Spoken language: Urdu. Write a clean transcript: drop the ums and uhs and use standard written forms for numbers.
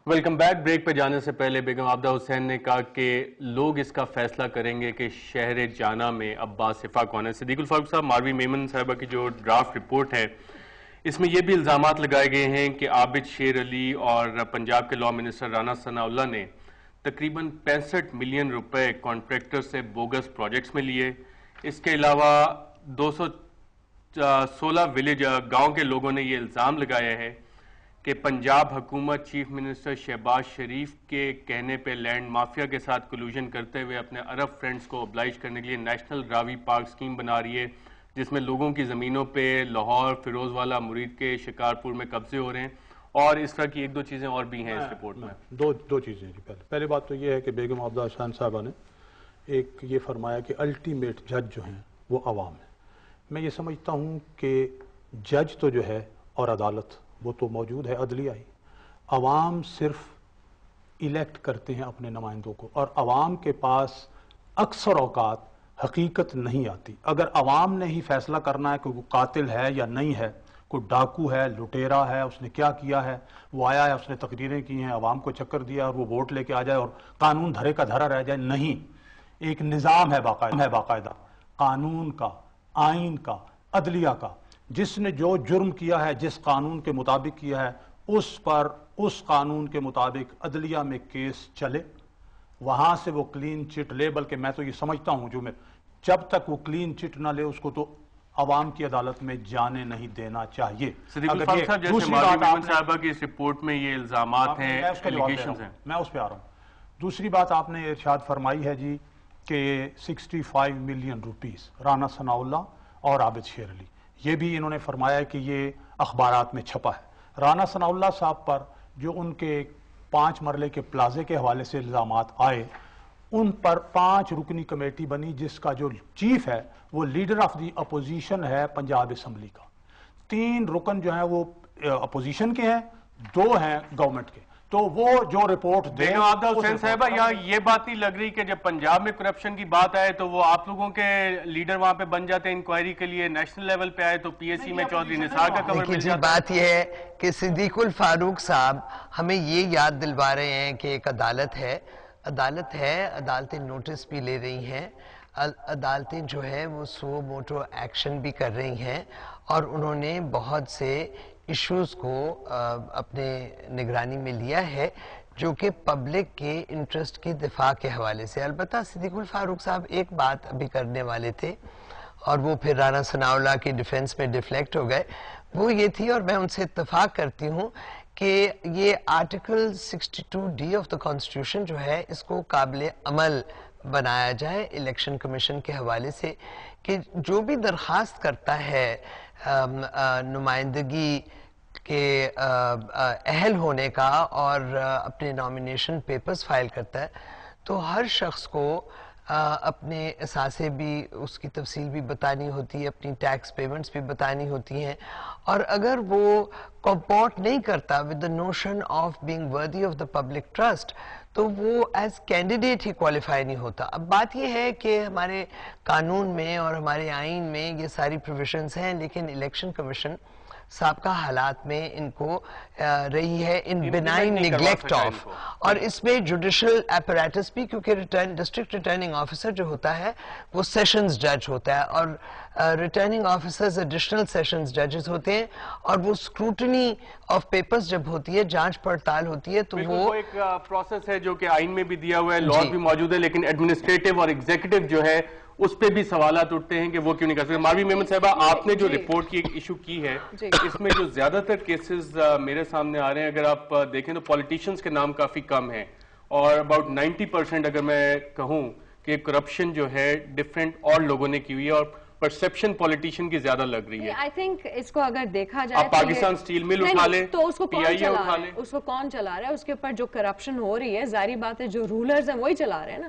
Welcome back. بریک پہ جانے سے پہلے بیگم عابدہ حسین نے کہا کہ لوگ اس کا فیصلہ کریں گے کہ شہر جانا میں عباس صفا کون ہے. صدیق الفاروق صاحب، ماروی میمن صاحبہ کی جو ڈرافٹ رپورٹ ہے اس میں یہ بھی الزامات لگائے گئے ہیں کہ عابد شیر علی اور پنجاب کے لاء منسٹر رانا ثناء اللہ نے تقریباً 65 ملین روپے کانٹریکٹر سے بوگس پروجیکٹس میں لیے. اس کے علاوہ 216 ولیج گاؤں کے لوگوں نے یہ الزام لگایا ہے کہ پنجاب حکومت چیف منسٹر شہباز شریف کے کہنے پہ لینڈ مافیا کے ساتھ کلوژن کرتے ہوئے اپنے عرب فرینڈز کو oblige کرنے کے لیے نیشنل راوی پارک سکیم بنا رہی ہے، جس میں لوگوں کی زمینوں پہ لاہور، فیروز والا، مرید کے شکارپور میں قبضے ہو رہے ہیں، اور اس طرح کی ایک دو چیزیں اور بھی ہیں اس رپورٹ میں. دو چیزیں جی. پہلی بات تو یہ ہے کہ بیگم عابدہ حسین صاحبہ نے ایک یہ فرمایا کہ الٹیمیٹ جج جو ہیں وہ عوام ہیں. میں یہ سمجھتا ہوں کہ جج تو جو ہے اور عدالت وہ تو موجود ہے عدلیہ ہی، عوام صرف الیکٹ کرتے ہیں اپنے نمائندوں کو، اور عوام کے پاس اکثر اوقات حقیقت نہیں آتی. اگر عوام نے ہی فیصلہ کرنا ہے کہ وہ قاتل ہے یا نہیں ہے، کوئی ڈاکو ہے، لٹیرا ہے، اس نے کیا کیا ہے، وہ آیا ہے، اس نے تقریریں کی ہیں، عوام کو چکر دیا اور وہ ووٹ لے کے آ جائے اور قانون دھرے کا دھرا رہ جائے، نہیں. ایک نظام ہے باقاعدہ قانون کا، آئین کا، عدلیہ کا. جس نے جو جرم کیا ہے، جس قانون کے مطابق کیا ہے، اس پر اس قانون کے مطابق عدلیہ میں کیس چلے، وہاں سے وہ کلین چٹ لے. بلکہ میں تو یہ سمجھتا ہوں جب تک وہ کلین چٹ نہ لے اس کو تو عوام کی عدالت میں جانے نہیں دینا چاہیے. صدیق الفاروق صاحب، جیسے ماروی میمن صاحبہ کی اس رپورٹ میں یہ الزامات ہیں، ایلیگیشنز ہیں، میں اس پہ آ رہا ہوں. دوسری بات آپ نے ارشاد فرمائی ہے جی کہ 65 ملین روپیز رانا ثناء اللہ اور عابد شیر علی، یہ بھی انہوں نے فرمایا کہ یہ اخبارات میں چھپا ہے. رانا ثناء اللہ صاحب پر جو ان کے 5 مرلے کے پلازے کے حوالے سے الزامات آئے، ان پر 5 رکنی کمیٹی بنی جس کا جو چیف ہے وہ لیڈر آف دی اپوزیشن ہے پنجاب اسمبلی کا. 3 رکن جو ہیں وہ اپوزیشن کے ہیں، 2 ہیں گورنمنٹ کے. تو وہ جو رپورٹ دے. بیگم عابدہ حسین صاحبہ، یہاں یہ بات نہیں لگ رہی کہ جب پنجاب میں کرپشن کی بات آئے تو وہ آپ لوگوں کے لیڈر وہاں پہ بن جاتے ہیں انکوائری کے لیے، نیشنل لیول پہ آئے تو پی ایس سی میں چودھری نثار کا کور مل جاتا ہے. بات یہ ہے کہ صدیق الفاروق صاحب ہمیں یہ یاد دلوا رہے ہیں کہ ایک عدالت ہے، عدالتیں نوٹس بھی لے رہی ہیں، عدالتیں جو ہے وہ سو موٹو ایکشن بھی کر رہی ہیں، اور انہوں نے بہت سے ایشوز کو اپنے نگرانی میں لیا ہے جو کہ پبلک کے انٹرسٹ کے دفاع کے حوالے سے. البتہ صدیق الفاروق صاحب ایک بات ابھی کرنے والے تھے اور وہ پھر رانا ثناء اللہ کے ڈیفنس میں ڈیفلیکٹ ہو گئے. وہ یہ تھی، اور میں ان سے اتفاق کرتی ہوں، کہ یہ article 62D of the constitution جو ہے اس کو قابل عمل بنایا جائے الیکشن کمیشن کے حوالے سے، کہ جو بھی درخواست کرتا ہے نمائندگی کے اہل ہونے کا اور اپنے نامینیشن پیپرز فائل کرتا ہے، تو ہر شخص کو اپنے اثاثے بھی، اس کی تفصیل بھی بتانی ہوتی ہے، اپنی ٹیکس پیمنٹس بھی بتانی ہوتی ہیں، اور اگر وہ کمپورٹ نہیں کرتا with the notion of being worthy of the public trust تو وہ ایز کینڈیڈیٹ ہی کوالیفائی نہیں ہوتا. اب بات یہ ہے کہ ہمارے قانون میں اور ہمارے آئین میں یہ ساری پروویژنز ہیں، لیکن الیکشن کمیشن سابقہ حالات میں ان کو رہی ہے ان بینائن نیگلیکٹ آف. اور اس میں جوڈیشل اپیریٹس بھی، کیونکہ ڈسٹرکٹ ریٹرننگ آفیسر جو ہوتا ہے وہ سیشنز جج ہوتا ہے، اور ریٹرننگ آفیسرز ایڈیشنل سیشنز ججز ہوتے ہیں، اور وہ اسکروٹنی آف پیپرز جب ہوتی ہے، جانچ پڑتال ہوتی ہے، تو وہ ایک پروسیس ہے جو کہ آئین میں بھی دیا ہوا ہے، لاز بھی موجود ہے، لیکن ایڈمنسٹریٹو اور ایگزیکٹو جو ہے اس پہ بھی سوالات اٹھتے ہیں کہ وہ کیوں نہیں کر سکتے. ماروی میمن صاحبہ، آپ نے جو رپورٹ کی ایک ایشو کی ہے، اس میں جو زیادہ تر کیسز میرے سامنے آ رہے ہیں، اگر آپ دیکھیں تو پولیٹیشنز کے نام کافی کم ہیں، اور about 90% اگر میں کہوں کہ کرپشن جو ہے ڈیفرنٹ اور لوگوں نے کی ہوئی ہے، اور پرسپشن پولیٹیشین کی زیادہ لگ رہی ہے. I think اس کو اگر دیکھا جائے آپ پاکستان سٹیل مل اٹھا لیں تو اس کو پی آئی اے اٹھا لیں، اس کو کون چلا رہا ہے، اس کے اوپر جو کرپشن ہو رہی ہے، ظاہری بات ہے جو رولرز ہیں وہی چلا رہے ہیں نا.